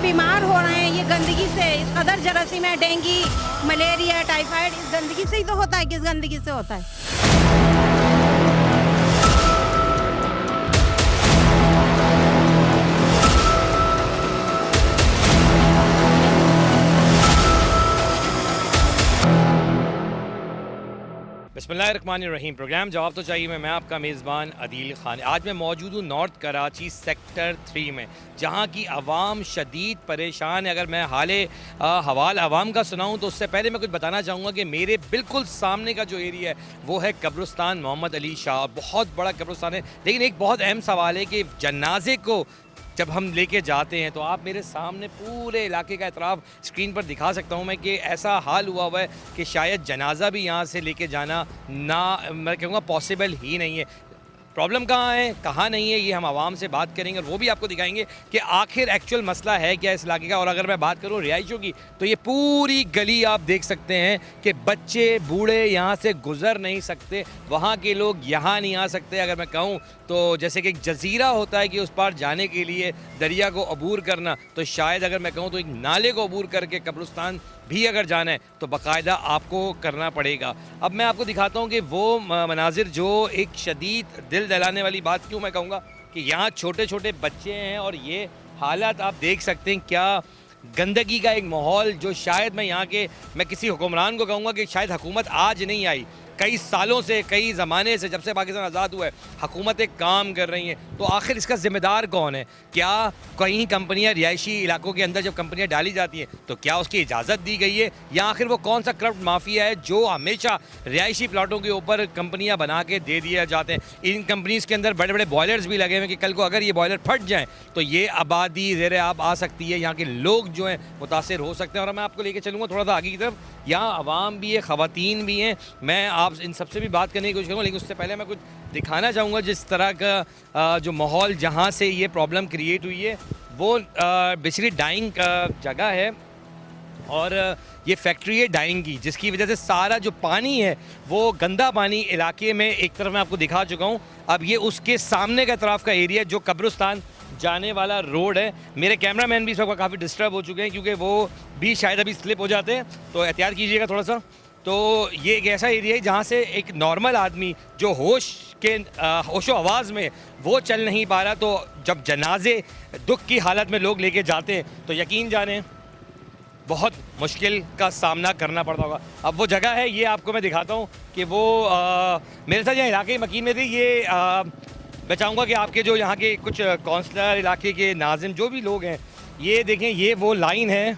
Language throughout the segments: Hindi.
बीमार हो रहे हैं ये गंदगी से। इस कदर जरासीम है, डेंगू, मलेरिया, टाइफाइड इस गंदगी से ही तो होता है। किस गंदगी से होता है? बिस्मिल्लाहिर्रहमानिर्रहीम। प्रोग्राम जवाब तो चाहिए मैं आपका मेज़बान अदील खान। आज मैं मौजूद हूँ नॉर्थ कराची सेक्टर 3 में, जहाँ की आवाम शदीद परेशान है। अगर मैं हाले हवाल आवाम का सुनाऊँ तो उससे पहले मैं कुछ बताना चाहूँगा कि मेरे बिल्कुल सामने का जो एरिया है वो है कब्रिस्तान मोहम्मद अली शाह। बहुत बड़ा कब्रिस्तान है, लेकिन एक बहुत अहम सवाल है कि जनाजे को जब हम लेके जाते हैं तो आप मेरे सामने पूरे इलाके का एतराफ़ स्क्रीन पर दिखा सकता हूं मैं कि ऐसा हाल हुआ है कि शायद जनाजा भी यहां से लेके जाना ना, मैं कहूँगा पॉसिबल ही नहीं है। प्रॉब्लम कहाँ है, कहाँ नहीं है, ये हम आवाम से बात करेंगे और वो भी आपको दिखाएंगे कि आखिर एक्चुअल मसला है क्या इस इलाके का। और अगर मैं बात करूँ रिहाइशों की तो ये पूरी गली आप देख सकते हैं कि बच्चे बूढ़े यहाँ से गुज़र नहीं सकते, वहाँ के लोग यहाँ नहीं आ सकते। अगर मैं कहूँ तो जैसे कि एक जजीरा होता है कि उस पार जाने के लिए दरिया को अबूर करना, तो शायद अगर मैं कहूँ तो एक नाले को अबूर करके कब्रिस्तान भी अगर जाना है तो बाकायदा आपको करना पड़ेगा। अब मैं आपको दिखाता हूँ कि वो मनाजिर जो एक शदीद दिल दहलाने वाली बात क्यों मैं कहूँगा कि यहाँ छोटे छोटे बच्चे हैं और ये हालात आप देख सकते हैं। क्या गंदगी का एक माहौल जो शायद मैं किसी हुक्मरान को कहूँगा कि शायद हुकूमत आज नहीं आई, कई सालों से, कई ज़माने से, जब से पाकिस्तान आज़ाद हुआ है हुकूमतें काम कर रही हैं। तो आखिर इसका ज़िम्मेदार कौन है? क्या कहीं कंपनियां रिहायशी इलाकों के अंदर जब कंपनियां डाली जाती हैं तो क्या उसकी इजाज़त दी गई है, या आखिर वो कौन सा करप्ट माफिया है जो हमेशा रिहायशी प्लाटों के ऊपर कंपनियाँ बना के दे दिए जाते हैं? इन कंपनीज़ के अंदर बड़े बड़े बॉयलर्स भी लगे हुए हैं कि कल को अगर ये बॉयलर फट जाएँ तो ये आबादी ज़ेर आब आ सकती है, यहाँ के लोग जो हैं मुतासर हो सकते हैं। और मैं आपको लेके चलूँगा थोड़ा सा आगे की तरफ। यहाँ आवाम भी है, ख़वातीन भी हैं, मैं आप इन सबसे भी बात करने की कोशिश करूँगा, लेकिन उससे पहले मैं कुछ दिखाना चाहूँगा जिस तरह का जो माहौल जहाँ से ये प्रॉब्लम क्रिएट हुई है वो बेसिकली डाइंग जगह है और ये फैक्ट्री है डाइंग की, जिसकी वजह से सारा जो पानी है वो गंदा पानी इलाके में एक तरफ मैं आपको दिखा चुका हूँ। अब ये उसके सामने का तरफ का एरिया जो कब्रिस्तान जाने वाला रोड है। मेरे कैमरामैन भी इस वक्त काफ़ी डिस्टर्ब हो चुके हैं क्योंकि वो भी शायद अभी स्लिप हो जाते हैं, तो एहतियात कीजिएगा थोड़ा सा। तो ये एक ऐसा एरिया है जहाँ से एक नॉर्मल आदमी जो होशो आवाज़ में वो चल नहीं पा रहा, तो जब जनाजे दुख की हालत में लोग लेके जाते हैं तो यकीन जाने बहुत मुश्किल का सामना करना पड़ता होगा। अब वो जगह है, ये आपको मैं दिखाता हूँ कि वो मेरे साथ यहाँ इलाके मकीन में थी। ये मैं चाहूँगा कि आपके जो यहाँ के कुछ काउंसलर, इलाके के नाज़िम जो भी लोग हैं, ये देखें, ये वो लाइन है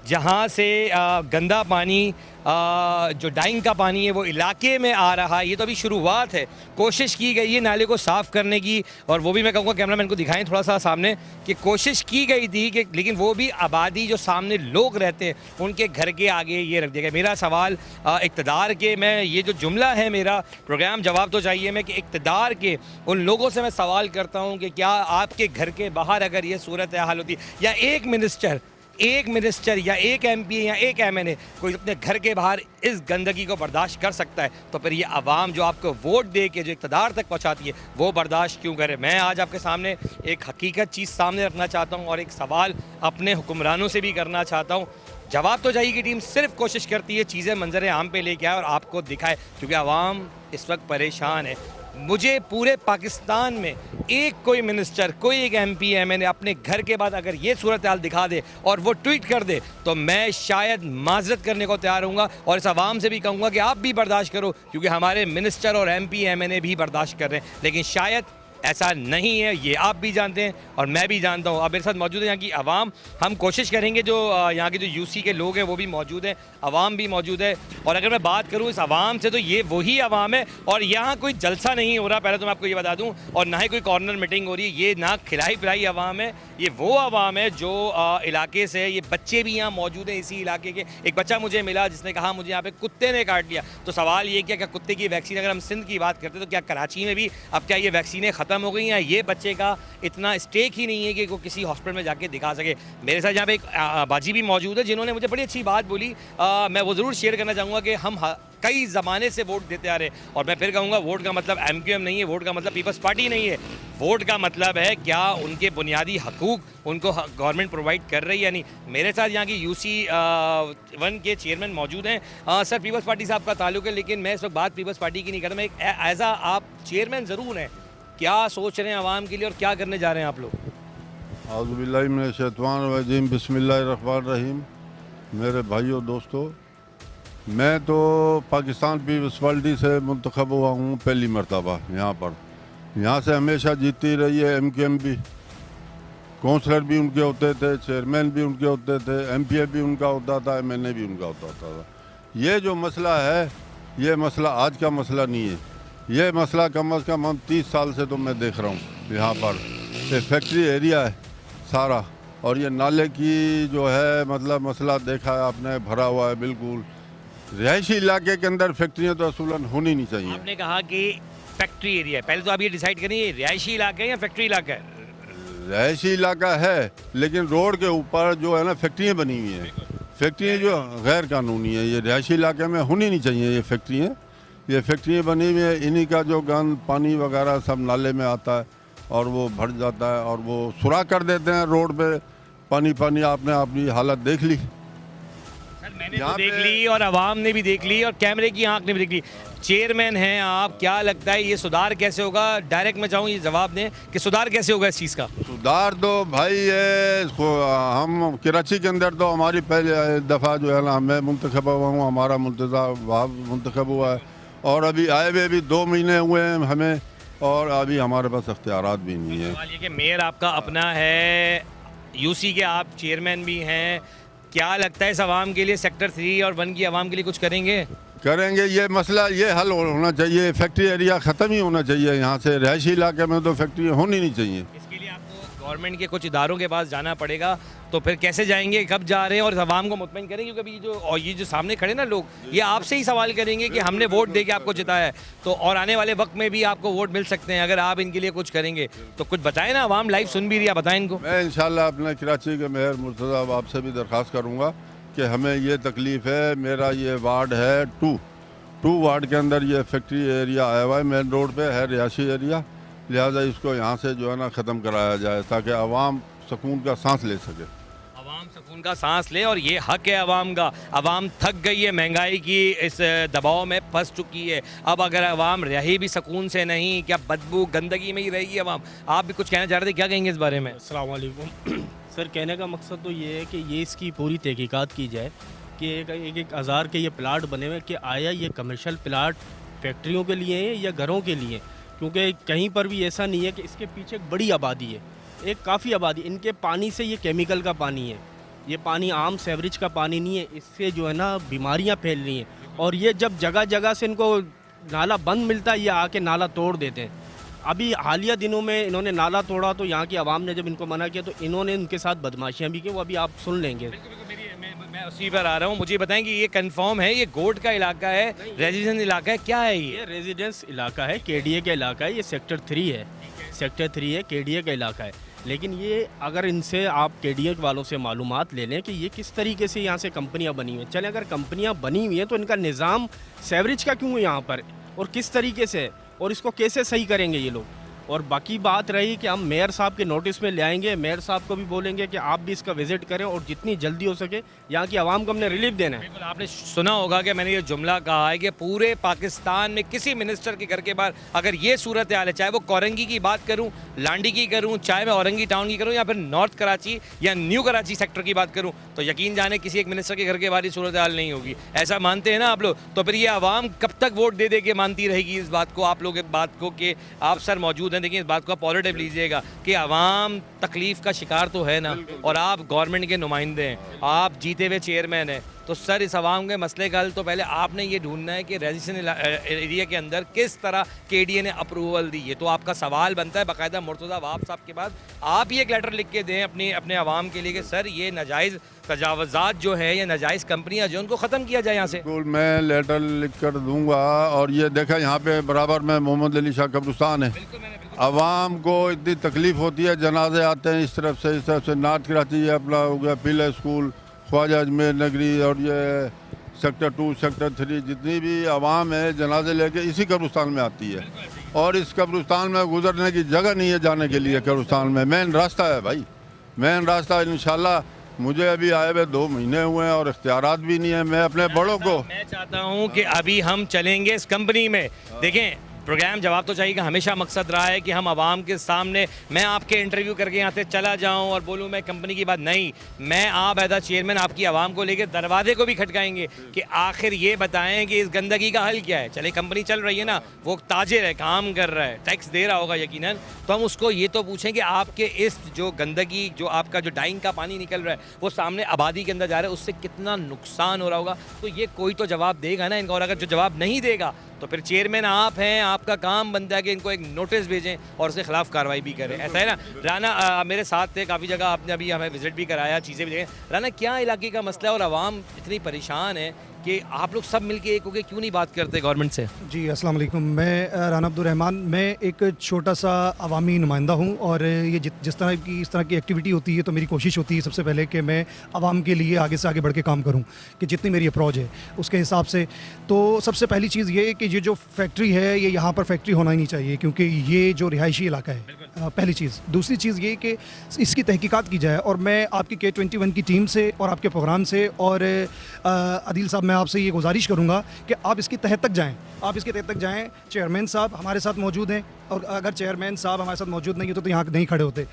जहाँ से गंदा पानी जो डाइंग का पानी है वो इलाके में आ रहा है। ये तो अभी शुरुआत है, कोशिश की गई है नाले को साफ़ करने की, और वो भी मैं कहूँगा कैमरामैन को दिखाएं थोड़ा सा सामने कि कोशिश की गई थी कि, लेकिन वो भी आबादी जो सामने लोग रहते हैं उनके घर के आगे ये रख दिया गया। मेरा सवाल इक़्तिदार के, मैं ये जो जुमला है मेरा प्रोग्राम जवाब तो चाहिए मैं कि इक़्तिदार के उन लोगों से मैं सवाल करता हूँ कि क्या आपके घर के बाहर अगर ये सूरत हाल होती या एक मिनिस्टर या एक MP या एक MNA कोई अपने घर के बाहर इस गंदगी को बर्दाश्त कर सकता है, तो फिर ये आवाम जो आपको वोट दे के जो इक़्तिदार तक पहुंचाती है वो बर्दाश्त क्यों करे? मैं आज आपके सामने एक हकीकत चीज़ सामने रखना चाहता हूं और एक सवाल अपने हुक्मरानों से भी करना चाहता हूं। जवाब तो चाहिए की टीम सिर्फ कोशिश करती है चीज़ें मंजर आम पे लेके आए और आपको दिखाए, क्योंकि आवाम इस वक्त परेशान है। मुझे पूरे पाकिस्तान में एक कोई मिनिस्टर, कोई एक MP MNA अपने घर के बाद अगर ये सूरत हाल दिखा दे और वो ट्वीट कर दे तो मैं शायद माजरत करने को तैयार हूँगा और इस आवाम से भी कहूँगा कि आप भी बर्दाश्त करो, क्योंकि हमारे मिनिस्टर और MP MNA भी बर्दाश्त कर रहे हैं। लेकिन शायद ऐसा नहीं है, ये आप भी जानते हैं और मैं भी जानता हूँ। अब मेरे साथ मौजूद है यहाँ की आवाम, हम कोशिश करेंगे जो यहाँ के जो UC के लोग हैं वो भी मौजूद हैं, आवाम भी मौजूद है। और अगर मैं बात करूँ इस आवाम से तो ये वही आवाम है और यहाँ कोई जलसा नहीं हो रहा, पहले तो मैं आपको ये बता दूँ, और ना ही कोई कॉर्नर मीटिंग हो रही है। ये ना खिलाई पिलाई आवाम है, ये वो आवाम है जो इलाके से, ये बच्चे भी यहाँ मौजूद हैं इसी इलाके के। एक बच्चा मुझे मिला जिसने कहा मुझे यहाँ पे कुत्ते ने काट लिया। तो सवाल ये क्या कुत्ते की वैक्सीन, अगर हम सिंध की बात करते हैं तो क्या कराची में भी अब क्या ये वैक्सीनें ख़त्म ख़त्म हो गई हैं, ये बच्चे का इतना स्टेक ही नहीं है कि वो किसी हॉस्पिटल में जाके दिखा सके। मेरे साथ यहाँ पे एक बाजी भी मौजूद है जिन्होंने मुझे बड़ी अच्छी बात बोली, मैं वो ज़रूर शेयर करना चाहूँगा कि हम कई ज़माने से वोट देते आ रहे हैं, और मैं फिर कहूँगा वोट का मतलब MQM नहीं है, वोट का मतलब पीपल्स पार्टी नहीं है। वोट का मतलब है क्या उनके बुनियादी हकूक़ उनको गवर्नमेंट प्रोवाइड कर रही है या नहीं। मेरे साथ यहाँ की UC 1 के चेयरमैन मौजूद हैं। सर, पीपल्स पार्टी से आपका ताल्लुक है, लेकिन मैं इस वक्त बात पीपल्स पार्टी की नहीं कर रहा, मैं एक एज आप चेयरमैन ज़रूर हैं, क्या सोच रहे हैं आवाम के लिए और क्या करने जा रहे हैं आप लोग? आज़ुबिल्लाहि मिनश्शैतानिर्रजीम, बिस्मिल्लाहिर्रहमानिर्रहीम। मेरे भाइयों दोस्तों, मैं तो पाकिस्तान पीपल्स पार्टी से मुंतखब हुआ हूँ पहली मरतबा यहाँ पर। यहाँ से हमेशा जीतती रही है MQM भी, काउंसलर भी उनके होते थे, चेयरमैन भी उनके होते थे, MPA भी उनका होता था, MNA भी उनका होता था। ये जो मसला है, ये मसला आज का मसला नहीं है। ये मसला कम अज़ कम हम 30 साल से तो मैं देख रहा हूँ यहाँ पर। ये फैक्ट्री एरिया है सारा, और ये नाले की जो है मतलब मसला देखा है आपने, भरा हुआ है बिल्कुल। रिहायशी इलाके के अंदर फैक्ट्रियाँ तो असूलन होनी नहीं चाहिए। आपने कहा कि फैक्ट्री एरिया है, पहले तो आप ये डिसाइड करिए रिहायशी इलाका है या फैक्ट्री इलाका है? रिहायशी इलाका है, लेकिन रोड के ऊपर जो है ना फैक्ट्रियाँ बनी हुई हैं, फैक्ट्रियाँ जो गैर कानूनी है। ये रिहायशी इलाके में होनी नहीं चाहिए ये फैक्ट्रियाँ। ये फैक्ट्रियाँ बनी हुई है, इन्हीं का जो गंद पानी वगैरह सब नाले में आता है और वो भर जाता है और वो सुराख कर देते हैं रोड पे। पानी आपने अपनी हालत देख ली। सर, मैंने तो देख ली और आवाम ने भी देख ली और कैमरे की आंख ने भी देख ली। चेयरमैन हैं आप, क्या लगता है ये सुधार कैसे होगा? डायरेक्ट मैं चाहूँ ये जवाब दें कि सुधार कैसे होगा इस चीज़ का? सुधार तो भाई ये हम कराची के अंदर तो हमारी पहले दफ़ा जो है ना मैं मुंतखब हुआ हूँ, हमारा मुंतखब हुआ है, और अभी आए हुए भी 2 महीने हुए हैं हमें, और अभी हमारे पास अख्तियारात भी नहीं है। सवाल ये कि मेयर आपका अपना है, UC के आप चेयरमैन भी हैं, क्या लगता है इस आवाम के लिए सेक्टर 3 और 1 की आवाम के लिए कुछ करेंगे? ये मसला ये हल होना चाहिए। फैक्ट्री एरिया ख़त्म ही होना चाहिए यहाँ से। रिहायशी इलाके में तो फैक्ट्री होनी नहीं चाहिए। इसके लिए आपको गवर्नमेंट के कुछ इदारों के पास जाना पड़ेगा, तो फिर कैसे जाएंगे, कब जा रहे हैं और आवाम को मुतमईन करेंगे? क्योंकि ये जो सामने खड़े ना लोग, ये आपसे ही सवाल करेंगे कि हमने वोट दे के आपको जिताया है, तो और आने वाले वक्त में भी आपको वोट मिल सकते हैं अगर आप इनके लिए कुछ करेंगे। तो कुछ बताएं ना, आवाम लाइव सुन भी रही है, बताएं इनको। मैं इंशाल्लाह अपने कराची के मेयर मुर्तज़ा साहब आपसे भी दरख्वास्त करूँगा कि हमें ये तकलीफ़ है। मेरा ये वार्ड है 2 वार्ड के अंदर ये फैक्ट्री एरिया आया हुआ है, मेन रोड पे है रिहायशी एरिया, लिहाजा इसको यहाँ से जो है ना ख़त्म कराया जाए ताकि आवाम सुकून का सांस ले सके। आवाम सुकून का सांस ले, और ये हक है आवाम का। आवाम थक गई है, महंगाई की इस दबाव में फंस चुकी है। अब अगर आवाम रही भी सुकून से नहीं, क्या बदबू गंदगी में ही रहेगी आवाम? आप भी कुछ कहना चाह रहे थे, क्या कहेंगे इस बारे में? अस्सलाम वालेकुम। सर, कहने का मकसद तो ये है कि ये इसकी पूरी तहकीकात की जाए कि एक हज़ार के ये प्लाट बने हुए कि आया ये कमर्शियल प्लाट फैक्ट्रियों के लिए हैं या घरों के लिए, क्योंकि कहीं पर भी ऐसा नहीं है कि इसके पीछे एक बड़ी आबादी है, एक काफ़ी आबादी। इनके पानी से ये केमिकल का पानी है, ये पानी आम सेवरेज का पानी नहीं है, इससे जो है ना बीमारियां फैल रही हैं। और ये जब जगह जगह से इनको नाला बंद मिलता है, ये आके नाला तोड़ देते हैं। अभी हालिया दिनों में इन्होंने नाला तोड़ा तो यहाँ की आवाम ने जब इनको मना किया तो इन्होंने उनके साथ बदमाशियाँ भी की, वो अभी आप सुन लेंगे। मैं उसी पर आ रहा हूँ, मुझे बताएं कि ये कंफर्म है ये गोड का इलाका है, रेजिडेंस इलाका है, क्या है ये रेजिडेंस इलाका है, KDA का इलाका है, ये सेक्टर 3 है, सेक्टर 3 है, KDA का इलाका है। लेकिन ये अगर इनसे आप KDA वालों से मालूमात ले लें कि ये किस तरीके से यहाँ से कंपनियाँ बनी हुई हैं। चलें, अगर कंपनियाँ बनी हुई हैं तो इनका निज़ाम सेवरेज का क्यों है यहाँ पर, और किस तरीके से, और इसको कैसे सही करेंगे ये लोग। और बाकी बात रही कि हम मेयर साहब के नोटिस में ले आएंगे, मेयर साहब को भी बोलेंगे कि आप भी इसका विजिट करें और जितनी जल्दी हो सके यहाँ की आवाम को हमने रिलीफ देना है। बिल्कुल, आपने सुना होगा कि मैंने ये जुमला कहा है कि पूरे पाकिस्तान में किसी मिनिस्टर के घर के बाहर अगर ये सूरत हाल है, चाहे वो कोरंगी की बात करूं, लांडी की करूं, चाहे मैं औरंगी टाउन की करूं, या फिर नॉर्थ कराची या न्यू कराची सेक्टर की बात करूं, तो यकीन जाने किसी एक मिनिस्टर के घर के बाहर ये सूरत हाल नहीं होगी। ऐसा मानते हैं ना आप लोग? तो फिर ये आवाम कब तक वोट दे दे के मानती रहेगी इस बात को, आप लोग इस बात को कि आप सर मौजूद हैं, देखिए इस बात को पॉजिटिव लीजिएगा कि आवाम तकलीफ का शिकार तो है ना, और आप गवर्नमेंट के नुमाइंदे हैं, आप जीते हुए चेयरमैन हैं, तो सर इस आवाम के मसले का हल तो पहले आपने ये ढूंढना है कि रेजिस्टेंस एरिया के अंदर किस तरह KDA ने अप्रूवल दी है। तो आपका सवाल बनता है बाकायदा मुर्तज़ा वहाब साहब के बाद आप ये एक लेटर लिख के दें अपने आवाम के लिए कि सर ये नाजायज़ तजावज़ात जो है या नाजायज़ कंपनियाँ जो उनको ख़त्म किया जाए यहाँ से। बिल्कुल मैं लेटर लिख कर दूँगा। और ये देखा यहाँ पे बराबर में मोहम्मद अली शाह कब्रिस्तान है। आवाम को इतनी तकलीफ़ होती है, जनाजे आते हैं इस तरफ से नॉर्थ कराची अपना हो गया, पीला स्कूल, ख्वाजा अजमेर नगरी और ये सेक्टर 2 सेक्टर 3 जितनी भी आवाम है जनाजे लेके इसी कब्रिस्तान में आती है। और इस कब्रिस्तान में गुजरने की जगह नहीं है जाने के लिए। कब्रिस्तान में मेन रास्ता है भाई, मेन रास्ता। इंशाल्लाह मुझे अभी आए हुए 2 महीने हुए हैं और इख्तियारात भी नहीं है। मैं अपने बड़ों को मैं चाहता हूँ कि अभी हम चलेंगे इस कंपनी में। देखें प्रोग्राम जवाब तो चाहिए का हमेशा मकसद रहा है कि हम आवाम के सामने मैं आपके इंटरव्यू करके यहाँ से चला जाऊँ और बोलूँ मैं कंपनी की बात नहीं, मैं आप एज चेयरमैन आपकी आवाम को लेकर दरवाजे को भी खटकाएंगे कि आखिर ये बताएं कि इस गंदगी का हल क्या है। चले कंपनी चल रही है ना, वो ताजिर है, काम कर रहा है, टैक्स दे रहा होगा यकीनन, तो हम उसको ये तो पूछें कि आपके इस जो गंदगी जो आपका जो डाइंग का पानी निकल रहा है वो सामने आबादी के अंदर जा रहा है, उससे कितना नुकसान हो रहा होगा। तो ये कोई तो जवाब देगा ना इनको। और अगर जो जवाब नहीं देगा तो फिर चेयरमैन आप हैं, आपका काम बनता है कि इनको एक नोटिस भेजें और उसके खिलाफ कार्रवाई भी करें। ऐसा है ना राना? मेरे साथ थे काफ़ी जगह, आपने अभी हमें विजिट भी कराया, चीज़ें भी देखें। राना क्या इलाके का मसला है और आवाम इतनी परेशान है कि आप लोग सब मिलके एक होकर क्यों नहीं बात करते गवर्नमेंट से? जी अस्सलाम वालेकुम, मैं राना अब्दुल रहमान, मैं एक छोटा सा अवामी नुमाइंदा हूँ। और ये जिस तरह की इस तरह की एक्टिविटी होती है तो मेरी कोशिश होती है सबसे पहले कि मैं आवाम के लिए आगे से आगे बढ़ के काम करूँ कि जितनी मेरी अप्रोच है उसके हिसाब से। तो सबसे पहली चीज़ ये कि ये जो फैक्ट्री है ये यहाँ पर फैक्ट्री होना ही नहीं चाहिए क्योंकि ये जो रिहायशी इलाका है, पहली चीज़। दूसरी चीज़ ये कि इसकी तहकीकात की जाए और मैं आपकी K21 की टीम से और आपके प्रोग्राम से और आदिल साहब मैं आपसे ये गुजारिश करूँगा कि आप इसकी तह तक जाएँ, आप इसके तह तक जाएँ। चेयरमैन साहब हमारे साथ मौजूद हैं और अगर चेयरमैन साहब हमारे साथ मौजूद नहीं होते तो यहाँ नहीं खड़े होते।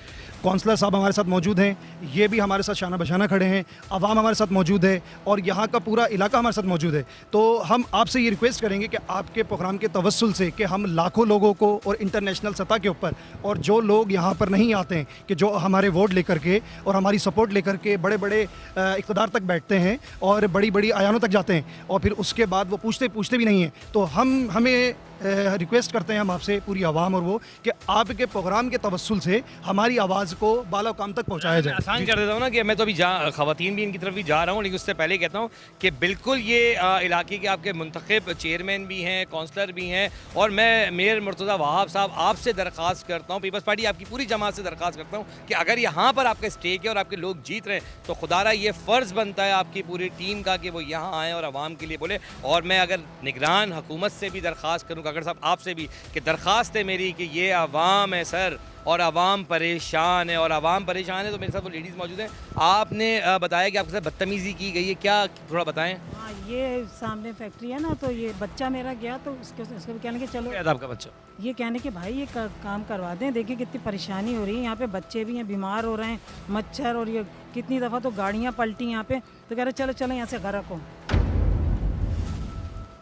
काउंसलर साहब हमारे साथ मौजूद हैं, ये भी हमारे साथ शाना बशाना खड़े हैं। आवाम हमारे साथ मौजूद है और यहाँ का पूरा इलाका हमारे साथ मौजूद है। तो हम आपसे ये रिक्वेस्ट करेंगे कि आपके प्रोग्राम के तवस्सुल से कि हम लाखों लोगों को और इंटरनेशनल सतह के ऊपर और जो लोग यहाँ पर नहीं आते हैं कि जो हमारे वोट लेकर के और हमारी सपोर्ट लेकर के बड़े बड़े इक़्तिदार तक बैठते हैं और बड़ी बड़ी आयानों तक जाते हैं और फिर उसके बाद वो पूछते भी नहीं हैं, तो हमें रिक्वेस्ट करते हैं हम आपसे पूरी आवाम और वो कि आपके प्रोग्राम के तवस्सुल से हमारी आवाज़ को बाला-काम तक पहुंचाया जाए। आसान कर देता हूँ ना कि मैं तो अभी ख़वातीन भी इनकी तरफ भी जा रहा हूँ, लेकिन उससे पहले कहता हूँ कि बिल्कुल ये इलाके के आपके मुंतखब चेयरमैन भी हैं, काउंसलर भी हैं और मैं मेयर मुर्तज़ा वहाब साहब आपसे दरख्वास्त करता हूँ, पीपल्स पार्टी आपकी पूरी जमात से दरख्वास्त करता हूँ कि अगर यहाँ पर आपका स्टेक है और आपके लोग जीत रहे हैं तो खुदारा ये फ़र्ज़ बनता है आपकी पूरी टीम का कि वो यहाँ आएँ और आवाम के लिए बोले। और मैं अगर निगरान हुकूमत से भी दरख्वास्त करूँ, अगर साहब आपसे भी कि दरख्वास्त है मेरी कि ये आवाम है सर और आवाम परेशान है और आवाम परेशान है, तो मेरे साथ वो लेडीज़ मौजूद हैं। आपने बताया कि आपके साथ बदतमीज़ी की गई है, क्या थोड़ा बताएं। हाँ, ये सामने फैक्ट्री है ना, तो ये बच्चा मेरा गया तो उसको भी कहने के चलो, क्या था आपका बच्चा? ये कहने के भाई ये काम करवा दें, देखिए कितनी परेशानी हो रही है यहाँ पे, बच्चे भी हैं बीमार हो रहे हैं, मच्छर, और ये कितनी दफ़ा तो गाड़ियाँ पलटी यहाँ पे, तो कह रहे चलो चलो यहाँ से घर रखो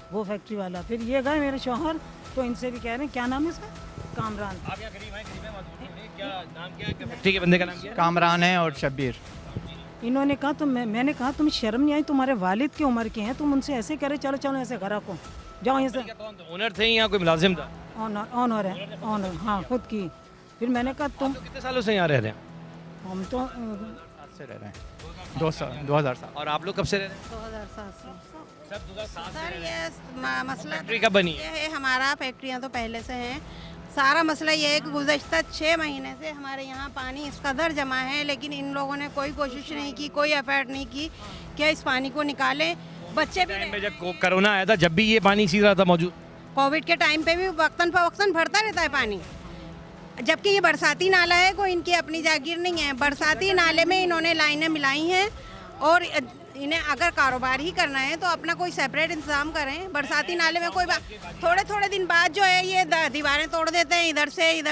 वो फैक्ट्री वाला। फिर ये गए मेरे शौहर, तो इनसे भी कह रहे हैं, क्या नाम है इसका? कामरान। आप यहाँ करीब हैं मौजूद हैं, क्या नाम क्या है फैक्ट्री के बंदे का नाम क्या है? कामरान है और शब्बीर। इन्होंने कहा तो मैंने कहा तुम्हें शर्म नहीं आई, तुम्हारे वालिद की उम्र के हैं, तुम उनसे ऐसे करे चलो चलो ऐसे घर रखो, जाओ यहाँ से। कौन ओनर थे या कोई मुलाजिम था? ऑनर है, ऑनर, हाँ खुद की। फिर मैंने कहा तुम कितने सालों से यहाँ रह रहे हैं? हम तो से रह रहे हैं 2000 और आप लोग कब से रह रहे हैं? 2007 से। सब 2007 सर ये मसला फैक्ट्री कब बनी ये है, हमारा फैक्ट्रियाँ तो पहले से हैं। सारा मसला ये है कि गुज़श्ता 6 महीने से हमारे यहाँ पानी इस कदर जमा है, लेकिन इन लोगों ने कोई कोशिश नहीं की, कोई एफर्ट नहीं की कि इस पानी को निकालें। बच्चे भी टाइम पे जब कोरोना आया था, जब भी ये पानी इसी तरह था मौजूद? कोविड के टाइम पे भी वक्तन फ़वक्तन भरता रहता है पानी, जबकि ये बरसाती नाला है, कोई इनकी अपनी जागीर नहीं है। बरसाती नाले में इन्होंने लाइनें मिलाई हैं और इन्हें अगर कारोबार ही करना है तो अपना कोई सेपरेट इंतजाम करें। बरसाती नाले में कोई थोड़े दिन बाद जो है ये दीवारें तोड़ देते हैं इधर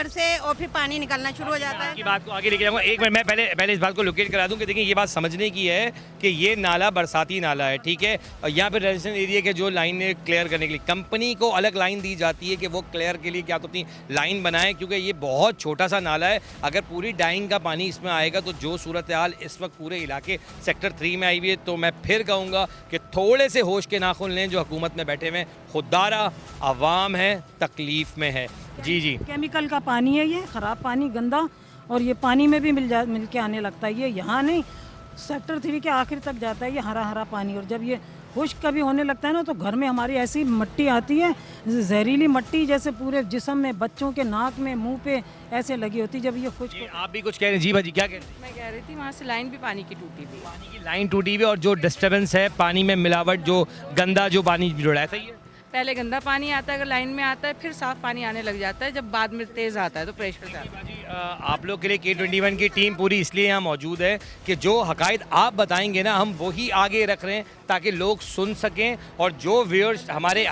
से और फिर पानी निकलना शुरू हो जाता है। की बात को आगे लेके जाऊँगा, एक मिनट मैं पहले इस बात को लोकेट करा दूँ कि देखिए ये बात समझने की है कि ये नाला बरसाती नाला है, ठीक है, और यहाँ पर रेजिडेंशियल एरिया के जो लाइन क्लियर करने के लिए कंपनी को अलग लाइन दी जाती है कि वो क्लियर के लिए क्या तो अपनी लाइन बनाए, क्योंकि ये बहुत छोटा सा नाला है। अगर पूरी डाइंग का पानी इसमें आएगा तो जो सूरत हाल इस वक्त पूरे इलाके सेक्टर 3 में आई हुई है, तो तो मैं फिर कहूँगा कि थोड़े से होश के नाखून लें जो हुकूमत में बैठे हुए हैं। खुददारा अवाम है, तकलीफ़ में है। जी जी, केमिकल का पानी है, ये ख़राब पानी, गंदा, और ये पानी में भी मिल के आने लगता है। ये यहाँ नहीं, सेक्टर 3 के आखिर तक जाता है ये हरा हरा पानी। और जब ये खुश्क कभी होने लगता है ना, तो घर में हमारी ऐसी मिट्टी आती है, जहरीली मिट्टी, जैसे पूरे जिस्म में, बच्चों के नाक में, मुंह पे ऐसे लगी होती जब ये खुश्क। आप भी कुछ कह रहे हैं? जी भाजी, क्या कह रहे हैं? मैं कह रही थी वहाँ से लाइन भी पानी की टूटी हुई है। पानी की लाइन टूटी हुई है और जो डिस्टर्बेंस है, पानी में मिलावट, जो गंदा जो पानी जुड़ा है, सही है? पहले गंदा पानी आता है, अगर लाइन में आता है, फिर साफ पानी आने लग जाता है, जब बाद में तेज़ आता है तो प्रेशर जाता है। आप लोग के लिए K21 की टीम पूरी इसलिए यहाँ मौजूद है कि जो हकायत आप बताएंगे ना, हम वही आगे रख रहे हैं ताकि लोग सुन सकें। और जो व्यूअर्स हमारे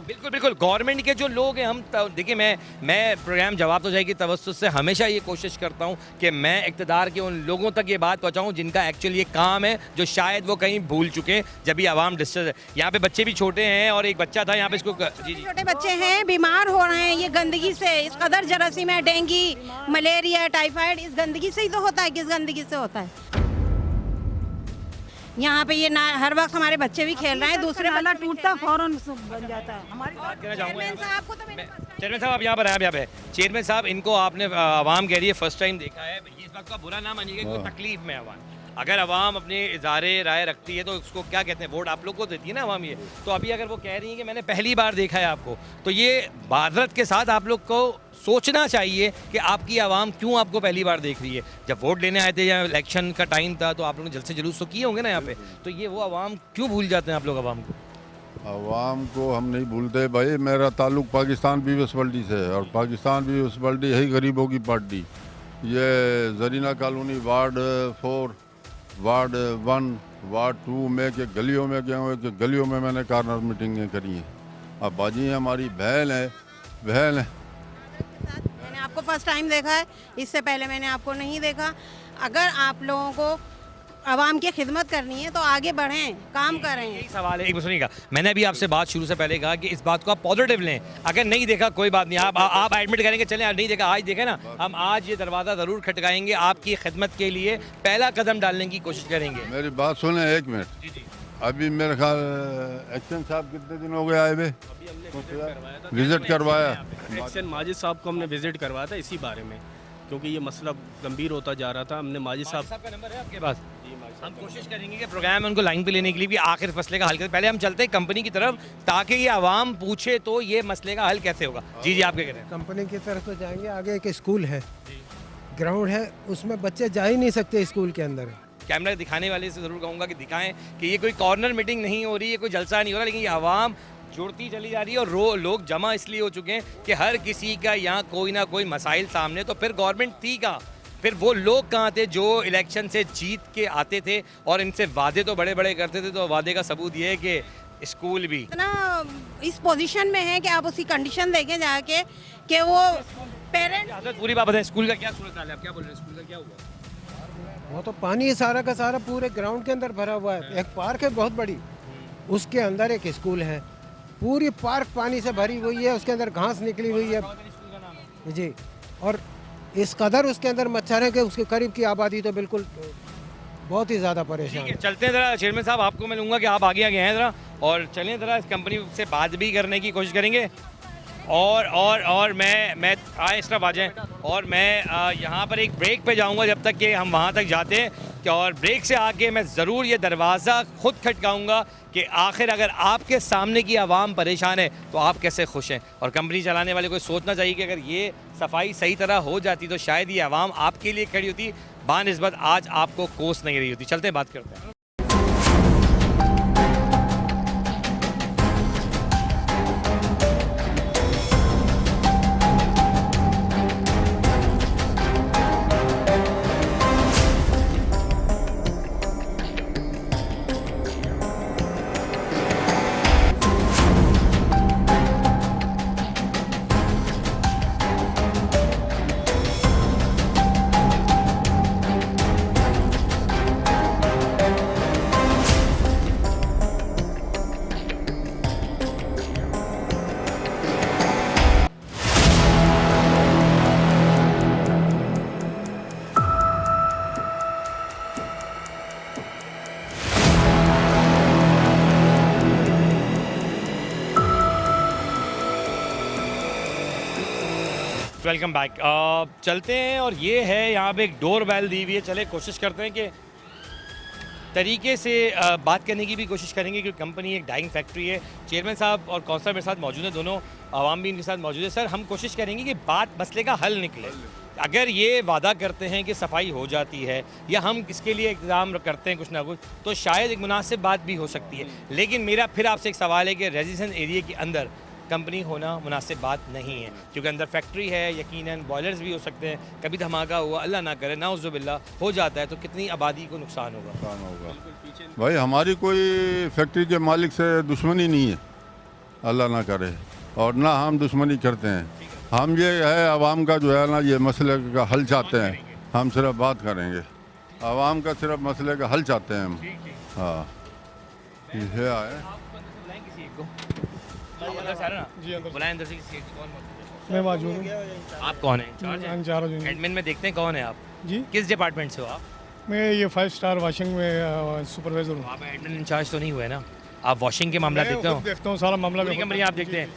बिल्कुल बिल्कुल गवर्नमेंट के जो लोग हैं, हम देखिए, मैं प्रोग्राम जवाब तो जाएगी तवज्जुह से हमेशा ये कोशिश करता हूँ कि मैं इक़्तिदार के उन लोगों तक ये बात पहुँचाऊँ जिनका एक्चुअली ये काम है, जो शायद वो कहीं भूल चुके हैं। जब भी आवाम डिस्टर्ब है, यहाँ पे बच्चे भी छोटे हैं और एक बच्चा था यहाँ पे, इसको जी जी, छोटे बच्चे हैं, बीमार हो रहे हैं ये गंदगी से। इस कदर जरासीम है, डेंगू, मलेरिया, टाइफाइड, इस गंदगी से ही तो होता है। किस गंदगी से होता है? यहाँ पे ये ना, हर वक्त हमारे बच्चे भी खेल रहे हैं, दूसरे वाला बच्चे भी टूटता खेल रहे हैं। फौरन बन जाता है हमारी। चेयरमैन साहब को तो मैंने चेयरमैन साहब आप यहाँ पर आए, आप यहाँ पे। चेयरमैन साहब, इनको आपने आवाम कह रही है फर्स्ट टाइम देखा है, इस बात का बुरा ना मानिएगा, कोई तकलीफ में आवाम, अगर आवाम अपने इज़ारे राय रखती है तो उसको क्या कहते हैं, वोट आप लोग को देती है ना आवाम। ये तो अभी अगर वो कह रही है कि मैंने पहली बार देखा है आपको, तो ये माज़रत के साथ आप लोग को सोचना चाहिए कि आपकी आवाम क्यों आपको पहली बार देख रही है। जब वोट लेने आए थे या इलेक्शन का टाइम था तो आप लोगों ने जलसे जुलूस तो किए होंगे ना यहाँ पे, तो ये वो आवाम क्यों भूल जाते हैं आप लोग आवाम को? आवाम को हम नहीं भूलते भाई। मेरा ताल्लुक़ पाकिस्तान पीपल्स पार्टी से है और पाकिस्तान पीपल्स पार्टी है गरीबों की पार्टी। ये Zarina colony ward 4, ward 1, ward 2 में के गलियों में गया हूँ, कि गलियों में मैंने कॉर्नर मीटिंगें करी हैं। अब बाजी हमारी बहन है। मैंने आपको फर्स्ट टाइम देखा है, इससे पहले मैंने आपको नहीं देखा। अगर आप लोगों को आवाम की खिदमत करनी है तो आगे बढ़ें, काम करें। यही सवाल है, एक सुनिएगा, मैंने अभी आपसे बात शुरू से पहले कहा कि इस बात को आप पॉजिटिव लें। अगर नहीं देखा कोई बात नहीं, आप एडमिट करेंगे, चलें, नहीं देखा, आज देखें ना, हम आज ये दरवाज़ा ज़रूर खटकाएंगे, आपकी खिदमत के लिए पहला कदम डालने की कोशिश करेंगे। मेरी बात सुने 1 मिनट। जी जी, अभी मेरे ख्याल एक्शन साहब कितने दिन हो गए आए हुए? विजिट करवाया। एक्शन माजिद साहब को हमने विजिट करवाया था इसी बारे में, क्योंकि ये मसला गंभीर होता जा रहा था। हमने माजिद साहब का नंबर है आपके पास? हम कोशिश करेंगे कि प्रोग्राम में उनको लाइन पे लेने के लिए भी आखिर मसले का हल करें। पहले हम चलते हैं कंपनी की तरफ, ताकि ये आवाम पूछे तो ये मसले का हल कैसे होगा। जी जी, आप क्या कह रहे हैं? कंपनी की तरफ तो जाएंगे, आगे एक स्कूल है, ग्राउंड है, उसमें बच्चे जा ही नहीं सकते स्कूल के अंदर। कैमरा दिखाने वाले से ज़रूर कहूँगा कि दिखाएं कि ये कोई कॉर्नर मीटिंग नहीं हो रही है, कोई जलसा नहीं हो रहा, लेकिन ये आवाम जुड़ती चली जा रही है और लोग जमा इसलिए हो चुके हैं कि हर किसी का यहाँ कोई ना कोई मसाइल सामने। तो फिर गवर्नमेंट थी कहाँ, फिर वो लोग कहाँ थे जो इलेक्शन से जीत के आते थे और इनसे वादे तो बड़े बड़े करते थे। तो वादे का सबूत ये है कि स्कूल भी इतना इस पोजीशन में है कि आप उसकी कंडीशन देखें जाके कि वो पेरेंट्स। पूरी बात बताएं, स्कूल का क्या सूरत हाल है, आप क्या बोल रहे हैं, स्कूल का क्या हुआ? वो तो पानी सारा का सारा पूरे ग्राउंड के अंदर भरा हुआ है। एक पार्क है बहुत बड़ी, उसके अंदर एक स्कूल है, पूरी पार्क पानी से भरी हुई है, उसके अंदर घास निकली हुई है जी। और इस कदर उसके अंदर मच्छर है कि उसके करीब की आबादी तो बिल्कुल बहुत ही ज़्यादा परेशान है। चलते हैं ज़रा, चेयरमैन साहब आपको मैं लूँगा कि आप आगे हैं ज़रा, और चलें ज़रा इस कंपनी से बात भी करने की कोशिश करेंगे। और मैं आए इस तरफ आ जाएँ, और मैं यहाँ पर एक ब्रेक पे जाऊँगा जब तक कि हम वहाँ तक जाते हैं। और ब्रेक से आके मैं ज़रूर ये दरवाज़ा खुद खटकाऊँगा कि आखिर अगर आपके सामने की आवाम परेशान है तो आप कैसे खुश हैं। और कंपनी चलाने वाले को सोचना चाहिए कि अगर ये सफाई सही तरह हो जाती तो शायद ये आवाम आपके लिए खड़ी होती, बानिस्बत आज आपको कोस नहीं रही होती। चलते बात करते हैं। Welcome back. चलते हैं और ये है यहाँ पे एक डोर बेल दी हुई है। चले कोशिश करते हैं कि तरीके से बात करने की भी कोशिश करेंगे, क्योंकि कंपनी एक डाइंग फैक्ट्री है। चेयरमैन साहब और कौंसलर मेरे साथ मौजूद हैं, दोनों आवाम भी इनके साथ मौजूद है। सर, हम कोशिश करेंगे कि मसले का हल निकले। अगर ये वादा करते हैं कि सफाई हो जाती है या हम इसके लिए इंतजाम करते हैं कुछ ना कुछ, तो शायद एक मुनासिब बात भी हो सकती है। लेकिन मेरा फिर आपसे एक सवाल है कि रेजिडेंशियल एरिया के अंदर कंपनी होना मुनासिब बात नहीं है, क्योंकि अंदर फैक्ट्री है, यकीनन बॉयलर्स भी हो सकते हैं, कभी धमाका हुआ, अल्लाह ना करे, नाउज़ुबिल्लाह हो जाता है तो कितनी आबादी को नुकसान होगा। भाई हमारी कोई फैक्ट्री के मालिक से दुश्मनी नहीं है, अल्लाह ना करे, और ना हम दुश्मनी करते हैं। हम ये है आवाम का जो है ना ये मसले का हल चाहते हैं, हम सिर्फ बात करेंगे, आवाम का सिर्फ मसले का हल चाहते हैं हम। हाँ ये है। बुलाएं अंदर से किसी कौन मौजूद है? मैं मौजूद हूँ। आप कौन है? इंचार्ज हूँ। एडमिन में देखते हैं कौन है आप? जी, किस डिपार्टमेंट से हो आप? मैं ये 5 स्टार वॉशिंग में सुपरवाइजर हूँ। आप एडमिन इंचार्ज तो नहीं हुए ना? आप वॉशिंग के मामला देखते हो? देखता हूँ सारा मामला। पूरी कंपनी आप देखते हैं?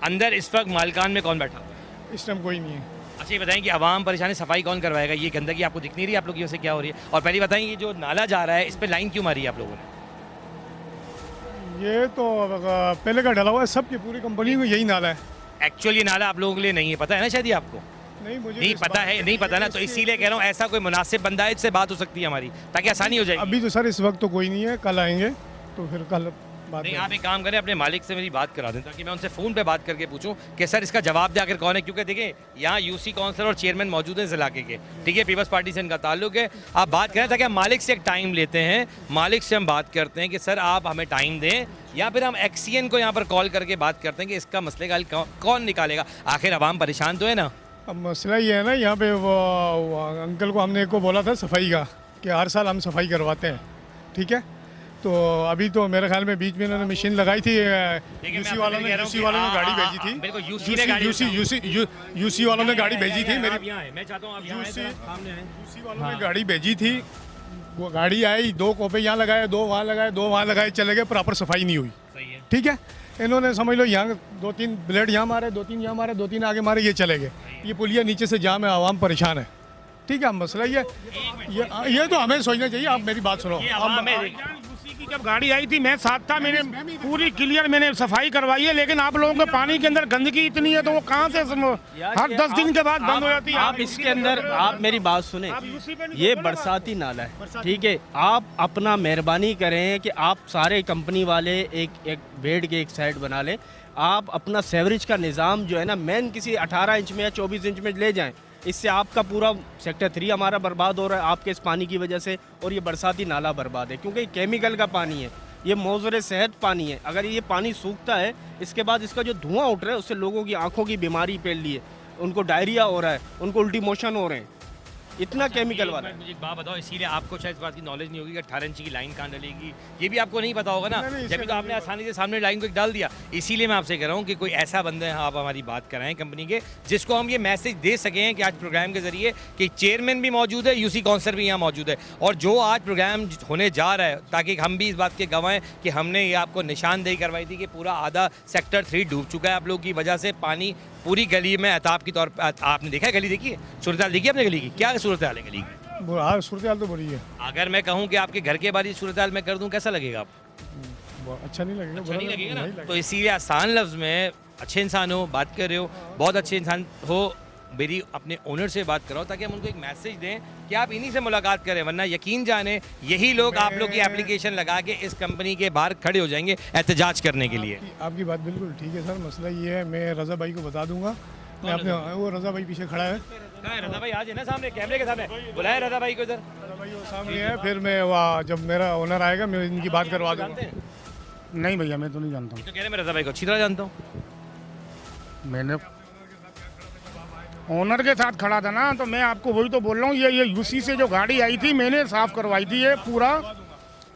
अंदर इस वक्त मालिकान में कौन बैठा हुआ है? इस टाइम कोई नहीं है। अच्छा ये बताएं कि आवाम परेशानी, सफाई कौन करवाएगा? ये गंदगी आपको दिख नहीं रही आप लोग की वजह से क्या हो रही है? और पहले बताएं ये जो नाला जा रहा है इस पर लाइन क्यों मारी है आप लोगों ने? ये तो पहले का डला हुआ है, सबकी पूरी कंपनी को यही नाला है। एक्चुअली नाला आप लोगों के लिए नहीं है, पता है ना शायद ये आपको? नहीं, मुझे नहीं पता है, नहीं पता ना, तो इसीलिए कह रहा हूँ ऐसा कोई मुनासिब बंदा है इससे बात हो सकती है हमारी, ताकि आसानी हो जाएगी। अभी तो सर इस वक्त तो कोई नहीं है, कल आएंगे तो फिर कल बात नहीं, आप एक काम करें, अपने मालिक से मेरी बात करा दें ताकि मैं उनसे फ़ोन पे बात करके पूछूं कि सर इसका जवाब दे आखिर कौन है। क्योंकि देखिए यहाँ यूसी काउंसलर और चेयरमैन मौजूद हैं इस इलाके के, ठीक है, पीपल्स पार्टी से इनका ताल्लुक है। आप बात करें ताकि हम मालिक से एक टाइम लेते हैं, मालिक से हम बात करते हैं कि सर आप हमें टाइम दें, या फिर हम एक्सीएन को यहाँ पर कॉल करके बात करते हैं कि इसका मसले का हल कौन निकालेगा। आखिर आवाम परेशान तो है ना। अब मसला ये है ना, यहाँ पे वो अंकल को हमने एक को बोला था सफाई का कि हर साल हम सफाई करवाते हैं, ठीक है। तो अभी तो मेरे ख्याल में बीच में इन्होंने मशीन लगाई थी, यूसी वालों ने गाड़ी भेजी थी, यूसी वालों ने गाड़ी भेजी थी, मेरी यूसी वालों ने गाड़ी भेजी थी। वो गाड़ी आई, 2 कोपे यहाँ लगाए, 2 वहाँ लगाए, 2 वहाँ लगाए, चले गए, प्रॉपर सफाई नहीं हुई, ठीक है। इन्होंने समझ लो यहाँ 2-3 ब्लेड यहाँ मारे, 2-3 यहाँ मारे, 2-3 आगे मारे, ये चले गए। ये पुलिया नीचे से जाम है, आवाम परेशान है, ठीक है। मसला ये तो हमें सोचना चाहिए। आप मेरी बात सुनो, की जब गाड़ी आई थी मैं साथ था, मैंने पूरी क्लियर मैंने सफाई करवाई है, लेकिन आप लोगों के पानी के अंदर गंदगी इतनी है तो वो कहाँ से हर 10 दिन के बाद बंद हो जाती है। आप इसके अंदर, आप मेरी बात सुने, ये बरसाती नाला है, ठीक है। आप अपना मेहरबानी करें कि आप सारे कंपनी वाले एक बेड के एक साइड बना लें, आप अपना सेवरेज का निज़ाम जो है ना मेन किसी 18 इंच में या 24 इंच में ले जाएं। इससे आपका पूरा सेक्टर 3 हमारा बर्बाद हो रहा है आपके इस पानी की वजह से, और ये बरसाती नाला बर्बाद है क्योंकि केमिकल का पानी है, ये मौजूद सेहत पानी है। अगर ये पानी सूखता है, इसके बाद इसका जो धुआं उठ रहा है उससे लोगों की आंखों की बीमारी फैल रही है, उनको डायरिया हो रहा है, उनको उल्टी मोशन हो रहे हैं, इतना केमिकल वाला है। मुझे एक बात बताओ, इसीलिए आपको शायद इस बात की नॉलेज नहीं होगी कि 18 इंच की लाइन कहाँ डलेगी, ये भी आपको नहीं पता होगा ना, जब भी तो आपने आसानी से सामने लाइन को एक डाल दिया। इसीलिए मैं आपसे कह रहा हूँ कि कोई ऐसा बंदा है, आप हमारी बात कराएं कंपनी के, जिसको हम ये मैसेज दे सकें कि आज प्रोग्राम के जरिए कि चेयरमैन भी मौजूद है, यूसी काउंसलर भी यहाँ मौजूद है, और जो आज प्रोग्राम होने जा रहा है, ताकि हम भी इस बात के गवाह हैं कि हमने ये आपको निशानदेही करवाई थी कि पूरा आधा सेक्टर 3 डूब चुका है आप लोगों की वजह से। पानी पूरी गली में एहताब के तौर पर, आपने देखा है गली, देखी है सूरत हाल, देखी आपने गली की, क्या सूरत हाल है गली की? हाँ, सूरत हाल तो बुरी है। अगर मैं कहूँ कि आपके घर के बारे सूरत हाल में कर दूँ, कैसा लगेगा आपको? अच्छा नहीं लगेगा, अच्छा नहीं लगेगा ना। तो इसीलिए आसान लफ्ज़ में, अच्छे इंसान हो, बात कर रहे हो, बहुत अच्छे इंसान हो, मेरी अपने ओनर से बात कराओ ताकि हम उनको एक मैसेज दें कि आप इन्हीं से मुलाकात करें, वरना यकीन जाने यही लोग आप लोग की एप्लीकेशन लगा के इस कंपनी के बाहर खड़े हो जाएंगे एहतजाज करने के लिए। आपकी बात बिल्कुल ठीक है सर। मसला ये है, मैं रज़ा भाई को बता दूंगा, मैं अपने, वो रज़ा भाई पीछे खड़ा है। कहाँ है रज़ा भाई? आज है ना सामने, कैमरे के सामने, बुलाए रज़ा भाई को इधर। रज़ा भाई वो सामने है, फिर मैं वहाँ जब मेरा ओनर आएगा मैं इनकी बात करवा दूँगा। नहीं भैया, मैं तो नहीं जानता हूँ। तो कह रहे मैं रज़ा भाई को अच्छी तरह जानता हूँ, मैंने ओनर के साथ खड़ा था ना, तो मैं आपको वही तो बोल रहा हूँ, ये यूसी से जो गाड़ी आई थी मैंने साफ करवाई थी ये पूरा।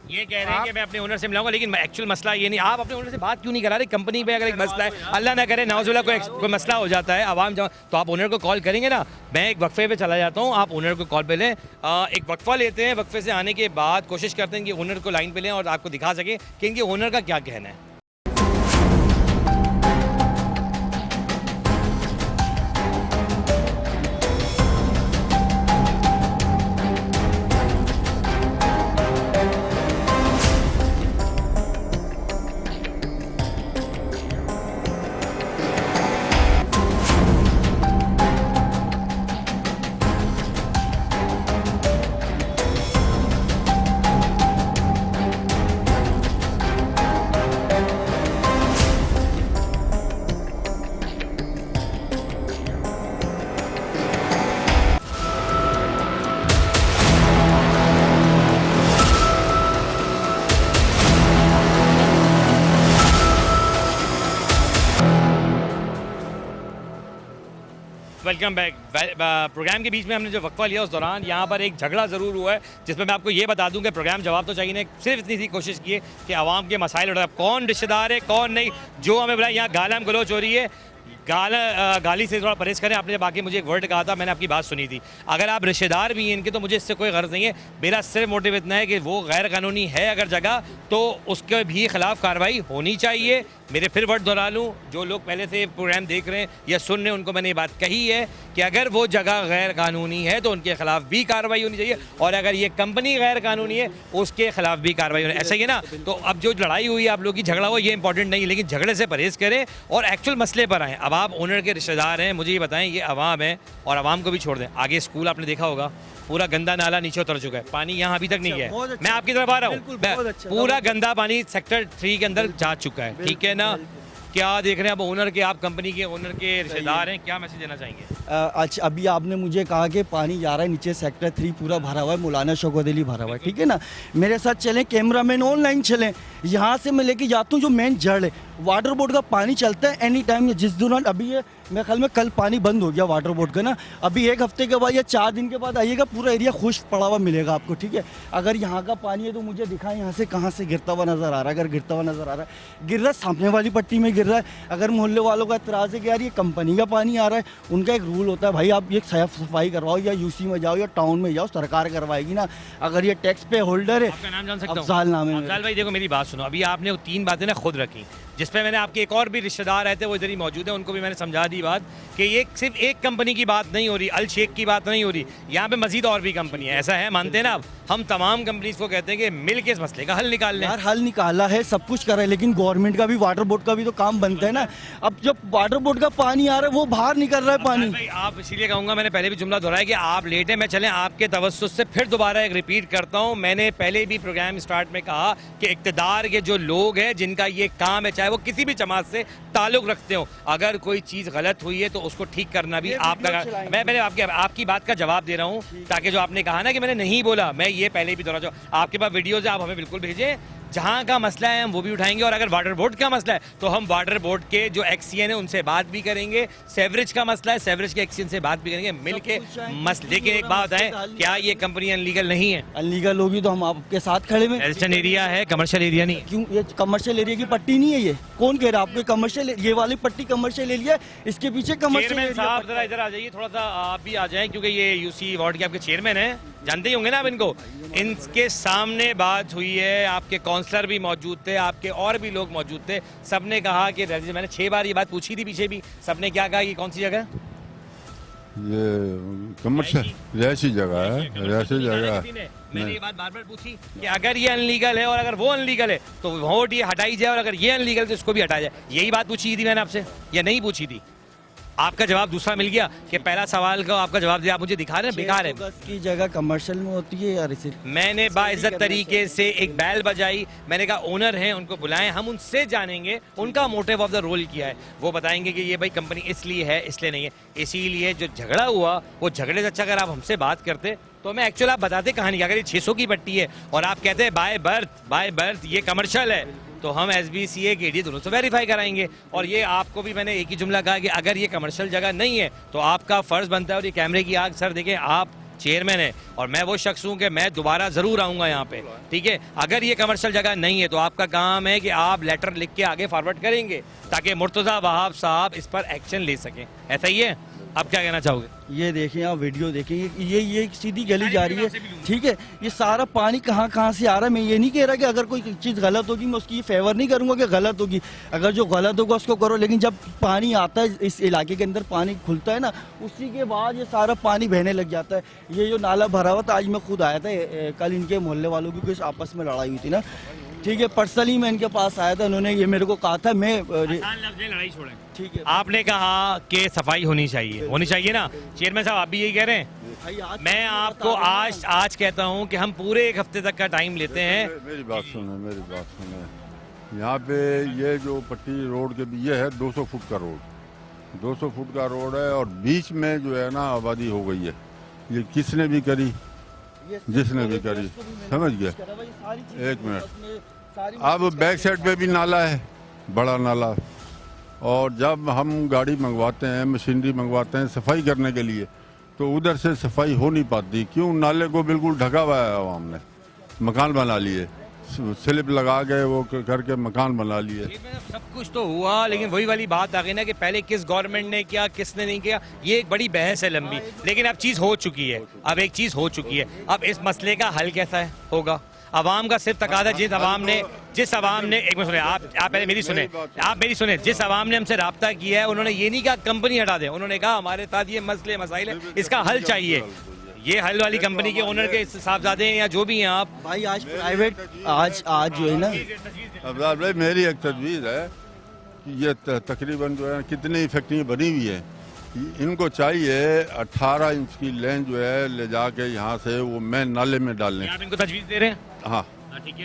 ये कह रहे हैं कि मैं अपने ओनर से मिलाऊंगा, लेकिन एक्चुअल मसला ये नहीं। आप अपने ओनर से बात क्यों नहीं करा रहे? कंपनी पे अगर एक मसला है, अल्लाह ना करे नाउजुबिल्लाह कोई मसला हो जाता है, आवाम तो आप ओनर को कॉल करेंगे ना। मैं एक वक्फे पे चला जाता हूँ, आप ओनर को कॉल पे लें, एक वक्फा लेते हैं, वक्फे से आने के बाद कोशिश करते हैं कि ओनर को लाइन पे लें और आपको दिखा सकें कि इनके ओनर का क्या कहना है। Welcome back. प्रोग्राम के बीच में हमने जो वक्फा लिया उस दौरान यहाँ पर एक झगड़ा ज़रूर हुआ है, जिसमें मैं आपको ये बता दूं कि प्रोग्राम जवाब तो चाहिए ने सिर्फ इतनी सी कोशिश की है कि आवाम के मसाइल उठा, कौन रिश्तेदार है कौन नहीं, जो हमें बुलाए। यहाँ गालम गलोच हो रही है, गाली से थोड़ा परहेज़ करें। आपने बाकी मुझे एक वर्ड कहा था, मैंने आपकी बात सुनी थी। अगर आप रिश्तेदार भी हैं इनके तो मुझे इससे कोई गर्ज नहीं है। मेरा सिर्फ मोटिव इतना है कि वो गैर कानूनी है अगर जगह तो उसके भी खिलाफ कार्रवाई होनी चाहिए। मेरे फिर वर्ड दोहरा लूँ, जो लोग पहले से प्रोग्राम देख रहे हैं या सुन रहे हैं उनको मैंने ये बात कही है कि अगर वो जगह गैर कानूनी है तो उनके खिलाफ भी कार्रवाई होनी चाहिए, और अगर ये कंपनी गैर कानूनी है उसके खिलाफ भी कार्रवाई होनी। ऐसा ही है ना। तो अब जो लड़ाई हुई आप लोग की, झगड़ा हुआ, ये इंपॉर्टेंट नहीं, लेकिन झगड़े से परहेज़ करें और एक्चुअल मसले पर आएँ। अब आप ओनर के रिश्तेदार हैं, मुझे ये बताएं, ये आवाम है और आवाम को भी छोड़ दें। आगे स्कूल आपने देखा होगा, पूरा गंदा नाला नीचे उतर चुका है, पानी यहाँ अभी तक नहीं गया है। मैं आपकी तरफ आ रहा हूँ, पूरा गंदा पानी सेक्टर 3 के अंदर जा चुका है, ठीक है ना। क्या देख रहे हैं अब ओनर के, आप कंपनी के ओनर के रिश्तेदार हैं, क्या मैसेज देना चाहेंगे? अच्छा, अभी आपने मुझे कहा कि पानी जा रहा है नीचे, सेक्टर 3 पूरा भरा हुआ है, मौलाना शौकत अली भरा हुआ है, ठीक है ना। मेरे साथ चलें, कैमरामैन ऑनलाइन चलें, यहाँ से मैं लेके जाता हूँ जो मेन जड़ है। वाटर बोर्ड का पानी चलता है एनी टाइम, जिस दौरान अभी ये मेरे ख्याल में कल पानी बंद हो गया वाटर बोर्ड का ना, अभी 1 हफ्ते के बाद या 4 दिन के बाद आइएगा, पूरा एरिया खुश्क पड़ा हुआ मिलेगा आपको, ठीक है। अगर यहाँ का पानी है तो मुझे दिखाएं यहाँ से कहाँ से गिरता हुआ नज़र आ रहा है। अगर गिरता हुआ नज़र आ रहा है, गिर रहा है सामने वाली पट्टी में गिर रहा है। अगर मोहल्ले वालों का एतराज़ है कि यार ये कंपनी का पानी आ रहा है, उनका एक रूल होता है, भाई आप ये सफाई करवाओ या यूसी में जाओ या टाउन में जाओ, सरकार करवाएगी ना। अगर ये टैक्स पे होल्डर है, आपका नाम जान सकता हूं? अफजाल नाम है। अफजाल भाई देखो मेरी बात सुनो, अभी आपने वो 3 बातें ना खुद रखी, जिस पे मैंने आपके एक और भी रिश्तेदार आए थे, वो इधर ही मौजूद है, उनको भी मैंने समझा दी बात कि ये सिर्फ एक कंपनी की बात नहीं हो रही, अल शेख की बात नहीं हो रही, यहाँ पे मजीद और भी कंपनी है। ऐसा है, मानते हैं ना आप? हम तमाम कंपनीज को कहते हैं कि मिल के इस मसले का हल निकाल लें। यार हल निकाला है, सब कुछ कर रहा है, लेकिन गवर्नमेंट का भी, वाटर बोर्ड का भी तो काम बनता है ना। अब जब वाटर बोर्ड का पानी आ रहा है वो बाहर निकल रहा है पानी। भाई आप इसीलिए कहूँगा, मैंने पहले भी जुमला दोहराया कि आप लेट हैं, मैं चलें आपके तवज्जुह से फिर दोबारा एक रिपीट करता हूँ। मैंने पहले भी प्रोग्राम स्टार्ट में कहा कि इक़्तिदार के जो लोग हैं जिनका ये काम है, चाहे वो किसी भी जमात से ताल्लुक़ रखते हो, अगर कोई चीज़ गलत हुई है तो उसको ठीक करना भी आपका। मैं पहले आपकी बात का जवाब दे रहा हूँ, ताकि जो आपने कहा ना कि मैंने नहीं बोला, मैं ये पहले भी दोहरा, आपके पास वीडियोज़ है, आप हमें बिल्कुल भेजें। जहाँ का मसला है हम वो भी उठाएंगे, और अगर वाटर बोर्ड का मसला है तो हम वाटर बोर्ड के जो एक्सीएन है उनसे बात भी करेंगे। सेवरेज का मसला है, सेवरेज के एक्सीएन से बात भी करेंगे, मिल के मसले। लेकिन एक बात बताएं, क्या ये कंपनी अनलीगल नहीं है? अनलीगल होगी तो हम आपके साथ खड़े में। रेजिडेंशियल एरिया है, कमर्शियल एरिया नहीं। क्यों? ये कमर्शियल एरिया की पट्टी नहीं है, ये कौन कह रहा है आपको? कमर्शियल, ये वाली पट्टी कमर्शियल एरिया, इसके पीछे कमर्शियल एरिया। आप जरा इधर आ जाइए, थोड़ा सा आप भी आ जाएं, क्योंकि ये यूसी वार्ड के आपके चेयरमैन हैं, जानते ही होंगे ना आप इनको। इनके सामने बात हुई है, आपके काउंसलर भी मौजूद थे, आपके और भी लोग मौजूद थे, सबने कहा कि मैंने 6 बार ये बात पूछी थी पीछे भी, सबने क्या कहा? ये कौन सी जगह? ये कमर्शियल रहायशी जगह है, रहायशी जगह है। मैंने ये बात बार बार पूछी कि अगर ये अनलीगल है और अगर वो अनलीगल है तो वोट ये हटाई जाए, और अगर ये अनलीगल है तो इसको भी हटाया जाए। यही बात पूछी थी मैंने आपसे या नहीं पूछी थी? आपका जवाब दूसरा मिल गया कि पहला सवाल का आपका जवाब दिया, आप मुझे दिखा रहे हैं बेकार है। की जगह कमर्शियल में होती है यार, इसे मैंने बाइज्जत तरीके से एक बैल बजाई, मैंने कहा ओनर हैं उनको बुलाएं, हम उनसे जानेंगे उनका मोटिव ऑफ द रोल क्या है, वो बताएंगे कि ये भाई कंपनी इसलिए है इसलिए नहीं है। इसीलिए जो झगड़ा हुआ वो झगड़े से अच्छा अगर आप हमसे बात करते तो मैं एक्चुअल आप बताते कहानी। अगर ये 600 की पट्टी है और आप कहते हैं बाय बर्थ ये कमर्शियल है, तो हम SBCA KDA दोनों से वेरीफाई कराएंगे। और ये आपको भी मैंने एक ही जुमला कहा कि अगर ये कमर्शियल जगह नहीं है तो आपका फ़र्ज़ बनता है, और ये कैमरे की आग सर देखें, आप चेयरमैन है और मैं वो शख्स हूँ कि मैं दोबारा ज़रूर आऊँगा यहाँ पे, ठीक है। अगर ये कमर्शियल जगह नहीं है तो आपका काम है कि आप लेटर लिख के आगे फॉरवर्ड करेंगे ताकि मुर्तज़ा वहाब साहब इस पर एक्शन ले सकें। ऐसा ही है? आप क्या कहना चाहोगे? ये देखें, आप वीडियो देखें, ये सीधी गली जा रही है, ठीक है। ये सारा पानी कहाँ से आ रहा है? मैं ये नहीं कह रहा कि अगर कोई चीज़ गलत होगी मैं उसकी फेवर नहीं करूँगा कि गलत होगी, अगर जो गलत होगा उसको करो, लेकिन जब पानी आता है इस इलाके के अंदर, पानी खुलता है ना, उसी के बाद ये सारा पानी बहने लग जाता है। ये जो नाला भरा हुआ था, आज मैं खुद आया था, कल इनके मोहल्ले वालों की कुछ आपस में लड़ाई हुई थी ना, ठीक है, पर्सनली मैं इनके पास आया था, उन्होंने ये मेरे को कहा था, मैं लड़ाई छोड़ें, ठीक है। आपने कहा कि सफाई होनी चाहिए ना चेयरमैन साहब, आप भी यही कह रहे हैं? मैं आपको आज कहता हूं कि हम पूरे 1 हफ्ते तक का टाइम लेते हैं। मेरी बात सुने, यहाँ पे ये जो पट्टी रोड के ये है 200 फुट का रोड, 200 फुट का रोड है, और बीच में जो है ना आबादी हो गई है। ये किसने भी करी, जिसने भी करी, समझ गया? 1 मिनट। अब बैक साइड पे भी नाला है, बड़ा नाला, और जब हम गाड़ी मंगवाते हैं, मशीनरी मंगवाते हैं सफाई करने के लिए, तो उधर से सफाई हो नहीं पाती। क्यों? नाले को बिल्कुल ढका हुआ है, आवाम ने मकान बना लिए, स्लिप लगा के वो करके मकान बना लिए। सब कुछ तो हुआ, लेकिन वही वाली बात आ गई ना कि पहले किस गवर्नमेंट ने किया, किसने नहीं किया, ये एक बड़ी बहस है लंबी। लेकिन अब चीज़ हो चुकी है, अब एक चीज़ हो चुकी है। अब इस मसले का हल कैसा है होगा? आवाम का सिर्फ तकादा, जिस आवाम ने एक मिनट सुने, आप पहले मेरी सुने, जिस आवाम ने हमसे रब्ता किया है, उन्होंने ये नहीं कहा कंपनी हटा दें, उन्होंने कहा हमारे साथ ये मसले मसाइल है, इसका हल चाहिए। ये हल वाली कंपनी के ओनर के साहबजादे हैं या जो भी हैं आप भाई, आज प्राइवेट आज जो है ना, अब्दाल भाई मेरी एक तजवीज़ है कि ये तकरीबन जो है कितनी फैक्ट्रियाँ बनी हुई हैं, इनको चाहिए 18 इंच की लेन जो है ले जाके यहाँ से वो मेन नाले में डालने। आप इनको तजवीज़ दे रहे हैं? हाँ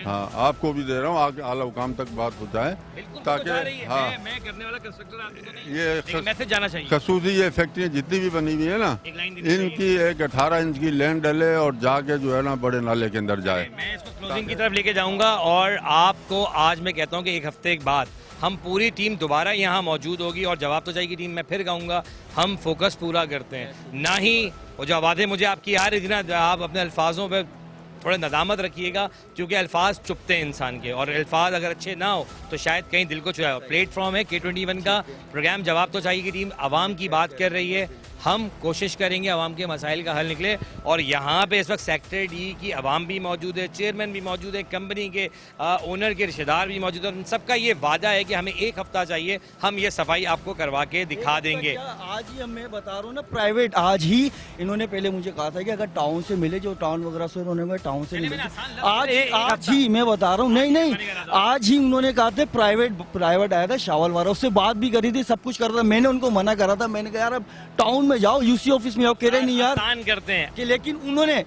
हाँ, आपको भी दे रहा हूँ, आगे आला हुकाम तक बात पहुँचाएं ताकि मैं करने वाला कंस्ट्रक्टर आपको ये मैसेज जाना चाहिए। खसूसी ये फैक्ट्रियाँ जितनी भी बनी हुई है ना, इनकी एक 18 इंच की लेन डले और जाके जो है ना बड़े नाले के अंदर जाए। मैं इसको क्लोजिंग की तरफ लेके जाऊंगा और आपको आज मैं कहता हूँ कि एक हफ्ते के बाद हम पूरी टीम दोबारा यहाँ मौजूद होगी और जवाब तो चाहिए टीम। मैं फिर कहूँगा हम फोकस पूरा करते हैं, ना ही वो जो आवाज़ें मुझे आपकी आ रही थी ना, आप अपने अल्फाजों पर थोड़ा नदामत रखिएगा, क्योंकि अल्फाज चुपते हैं इंसान के, और अल्फाज अगर अच्छे ना हो तो शायद कहीं दिल को छुआ हो। प्लेटफॉर्म है K21 का प्रोग्राम जवाब तो चाहिए की टीम आवाम की बात कर रही है। हम कोशिश करेंगे आवाम के मसाइल का हल निकले, और यहाँ पे इस वक्त सेक्टर डी की आवाम भी मौजूद है, चेयरमैन भी मौजूद है, कंपनी के ओनर के रिश्तेदार भी मौजूद है। उन सबका ये वादा है कि हमें एक हफ्ता चाहिए, हम ये सफाई आपको करवा के दिखा देंगे। आज ही मैं बता रहा हूँ ना, प्राइवेट आज ही इन्होंने पहले मुझे कहा था कि अगर टाउन से मिले, जो टाउन वगैरह से उन्होंने टाउन से नहीं मिले, आज ही मैं बता रहा हूँ, नहीं आज ही उन्होंने कहा था प्राइवेट आया था शावल वाला, उससे बात भी करी थी, सब कुछ कर रहा था। मैंने उनको मना करा था, मैंने कहा यार अब टाउन में जाओ, यूसी ऑफिस में जाओ, कह रहे नहीं यार करते हैं कि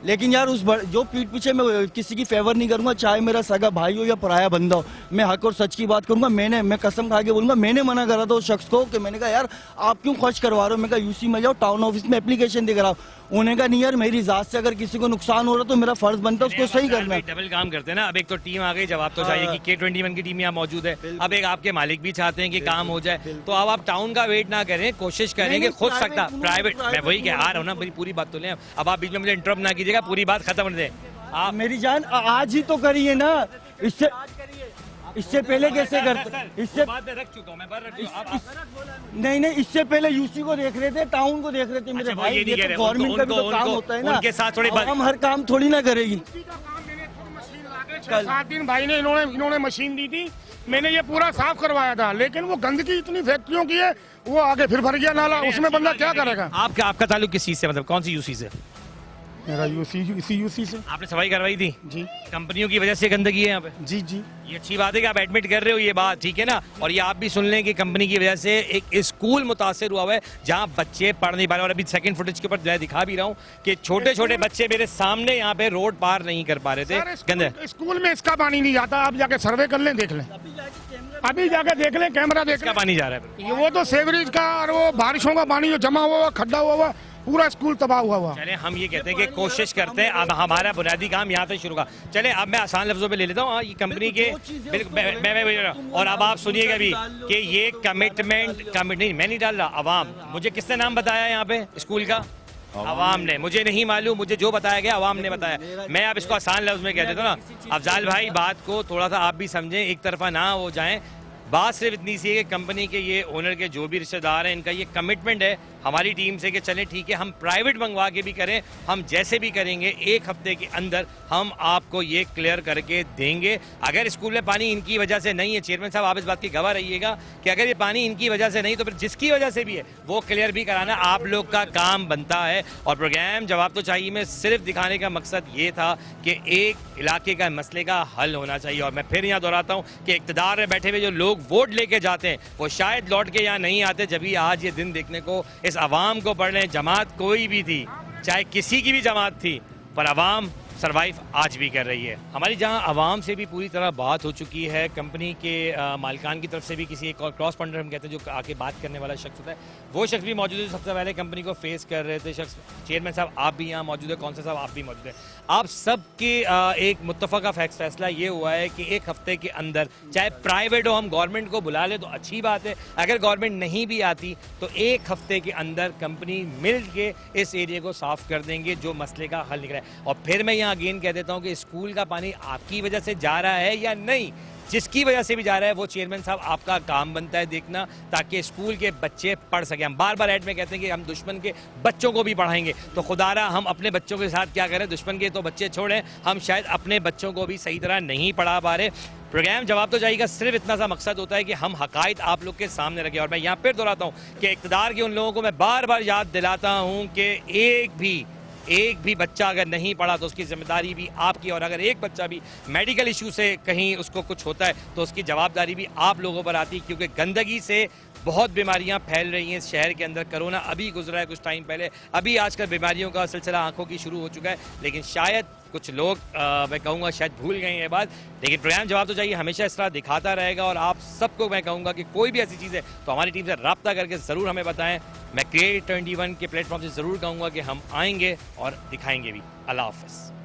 लेकिन यार उस जो पीठ पीछे मैं किसी की फेवर नहीं करूंगा, चाहे मेरा सगा भाई हो या पराया बंदा हो, मैं हक और सच की बात करूंगा। मैं कसम खा के बोलूंगा, मैंने मना करा था उस शख्स को कि मैंने कहा यार आप क्यों खर्च करवा रहे हो, मैं कहा यूसी में जाओ, टाउन ऑफिस में एप्लीकेशन दे कर आओ। उन्होंने कहा नहीं यार मेरी जात से अगर किसी को नुकसान हो रहा तो मेरा फर्ज बनता है उसको सही करना। डबल काम करते हैं ना। अब एक तो टीम आ गई, जवाब तो चाहिए कि K21 की टीम यहाँ मौजूद है। अब एक आपके मालिक भी चाहते हैं कि काम हो जाए, तो अब आप टाउन का वेट ना करें, कोशिश करेंगे खुद सकता प्राइवेट। मैं वही कह आ रहा हूँ ना, मेरी पूरी बात तो लें। अब आप बीच में मुझे इंटरप्ट ना कीजिएगा, पूरी बात खत्म कर दें आप। मेरी जान आज ही तो करिए ना, इससे पहले कैसे करते, इससे रख चुका हूं मैं, नहीं इससे पहले यूसी को देख रहे थे, टाउन को देख रहे थे मेरे भाई। गवर्नमेंट का भी तो काम होता है ना, उनके साथ थोड़ी हम हर काम थोड़ी ना करेगी। 7 दिन भाई ने इन्होंने मशीन दी थी, मैंने ये पूरा साफ करवाया था, लेकिन वो गंदगी इतनी फैक्ट्रियों की है, वो आगे फिर भर गया नाला, उसमें बंदा क्या करेगा। आपका ताल्लुक किस चीज से, मतलब कौन सी यूसी से? मेरा यूसी से। आपने सफाई करवाई थी जी? कंपनियों की वजह से गंदगी है यहाँ पे? जी ये अच्छी बात है कि आप एडमिट कर रहे हो ये बात, ठीक है ना। और ये आप भी सुन लें कि कंपनी की वजह से एक स्कूल मुतासर हुआ है जहाँ बच्चे पढ़ नहीं पा रहे। और अभी सेकंड फुटेज के ऊपर मैं दिखा भी रहा हूँ कि छोटे छोटे बच्चे मेरे सामने यहाँ पे रोड पार नहीं कर पा रहे थे। गंदे स्कूल में इसका पानी नहीं जाता, आप जाके सर्वे कर लें, देख लें, अभी जाके देख लें, कैमरा देख लें, पानी जा रहा है। वो तो सेवरेज का और वो बारिशों का पानी जो जमा हुआ, खड्डा हुआ, पूरा स्कूल तबाह हुआ। चले हम ये कहते हैं कि कोशिश करते हैं, अब हमारा बुनियादी काम यहाँ से शुरू होगा। चले अब मैं आसान लफ्जों पे ले लेता हूँ ये कंपनी के, मैं और अब आप सुनिएगा भी कि ये कमिटमेंट नहीं, मैं नहीं डाल रहा, अवाम। मुझे किसने नाम बताया यहाँ पे स्कूल का? अवाम ने, मुझे नहीं मालूम, मुझे जो बताया गया अवाम ने बताया। मैं अब इसको आसान लफ्ज में कह देता हूँ ना। अफजाल भाई बात को थोड़ा सा आप भी समझें, एक तरफा ना हो जाएं। बात सिर्फ इतनी सी है कि कंपनी के ये ओनर के जो भी रिश्तेदार हैं, इनका ये कमिटमेंट है हमारी टीम से कि चलें ठीक है, हम प्राइवेट मंगवा के भी करें, हम जैसे भी करेंगे एक हफ्ते के अंदर हम आपको ये क्लियर करके देंगे। अगर स्कूल में पानी इनकी वजह से नहीं है, चेयरमैन साहब आप इस बात की गवाह रहिएगा कि अगर ये पानी इनकी वजह से नहीं तो फिर जिसकी वजह से भी है वो क्लियर भी कराना आप लोग का काम बनता है। और प्रोग्राम जवाब तो चाहिए में सिर्फ दिखाने का मकसद ये था कि एक इलाके का मसले का हल होना चाहिए। और मैं फिर यहाँ दोहराता हूँ कि इक़्तिदार में बैठे हुए जो लोग वोट लेके जाते हैं वो शायद लौट के यहाँ नहीं आते, जब भी आज ये दिन देखने को इस आवाम को पढ़ लें। जमात कोई भी थी, चाहे किसी की भी जमात थी, पर आवाम सरवाइव आज भी कर रही है। हमारी जहां आवाम से भी पूरी तरह बात हो चुकी है, कंपनी के मालिकान की तरफ से भी किसी एक और क्रॉस पॉइंटर हम कहते हैं जो आके बात करने वाला शख्स होता है, वो शख्स भी मौजूद है। सबसे पहले कंपनी को फेस कर रहे थे शख्स, चेयरमैन साहब आप भी यहाँ मौजूद है, कौंसल साहब आप भी मौजूद है। आप सब के एक मुत्तफ़क़ा फैसला ये हुआ है कि एक हफ्ते के अंदर, चाहे प्राइवेट हो, हम गवर्नमेंट को बुला ले तो अच्छी बात है, अगर गवर्नमेंट नहीं भी आती तो एक हफ्ते के अंदर कंपनी मिल के इस एरिया को साफ कर देंगे, जो मसले का हल निकला है। और फिर मैं यहाँ अगेन कह देता हूँ कि स्कूल का पानी आपकी वजह से जा रहा है या नहीं, जिसकी वजह से भी जा रहा है वो चेयरमैन साहब आपका काम बनता है देखना, ताकि स्कूल के बच्चे पढ़ सकें। हम बार बार ऐड में कहते हैं कि हम दुश्मन के बच्चों को भी पढ़ाएंगे, तो खुदारा हम अपने बच्चों के साथ क्या करें, दुश्मन के तो बच्चे छोड़ें, हम शायद अपने बच्चों को भी सही तरह नहीं पढ़ा पा रहे। प्रोग्राम जवाब तो जाएगा सिर्फ इतना सा मकसद होता है कि हम हकायत आप लोग के सामने रखें। और मैं यहाँ फिर दोहराता हूँ कि इक़्तिदार के उन लोगों को मैं बार बार याद दिलाता हूँ कि एक भी बच्चा अगर नहीं पढ़ा तो उसकी जिम्मेदारी भी आपकी, और अगर एक बच्चा भी मेडिकल इशू से कहीं उसको कुछ होता है तो उसकी जवाबदारी भी आप लोगों पर आती है, क्योंकि गंदगी से बहुत बीमारियां फैल रही हैं इस शहर के अंदर। कोरोना अभी गुजरा है कुछ टाइम पहले, अभी आजकल बीमारियों का सिलसिला आंखों की शुरू हो चुका है, लेकिन शायद कुछ लोग मैं कहूँगा शायद भूल गए ये बात। लेकिन प्रोग्राम जवाब तो चाहिए हमेशा इस तरह दिखाता रहेगा, और आप सबको मैं कहूँगा कि कोई भी ऐसी चीज़ है तो हमारी टीम से रब्ता करके ज़रूर हमें बताएं। मैं क्रिएट 21 के प्लेटफॉर्म से ज़रूर कहूँगा कि हम आएंगे और दिखाएंगे भी। अल्लाह हाफ़िज़।